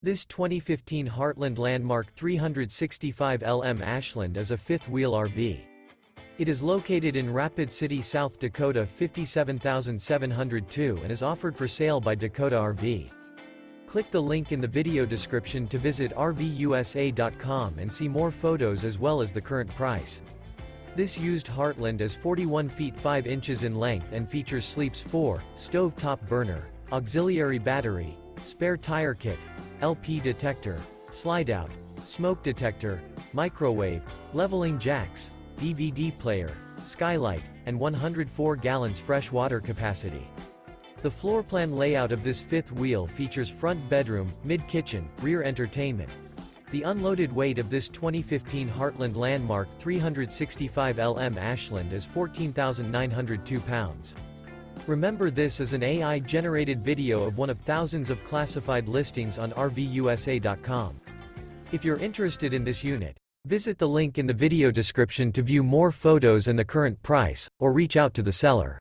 This 2015 Heartland Landmark 365 LM Ashland is a fifth-wheel RV. It is located in Rapid City, South Dakota 57702 and is offered for sale by Dakota RV. Click the link in the video description to visit RVUSA.com and see more photos as well as the current price. This used Heartland is 41 feet 5 inches in length and features sleeps 4, stove-top burner, auxiliary battery, spare tire kit, LP detector, slide-out, smoke detector, microwave, leveling jacks, DVD player, skylight, and 104 gallons fresh water capacity. The floor plan layout of this fifth wheel features front bedroom, mid-kitchen, rear entertainment. The unloaded weight of this 2015 Heartland Landmark 365 LM Ashland is 14,902 pounds. Remember, this is an AI-generated video of one of thousands of classified listings on RVUSA.com. If you're interested in this unit, visit the link in the video description to view more photos and the current price, or reach out to the seller.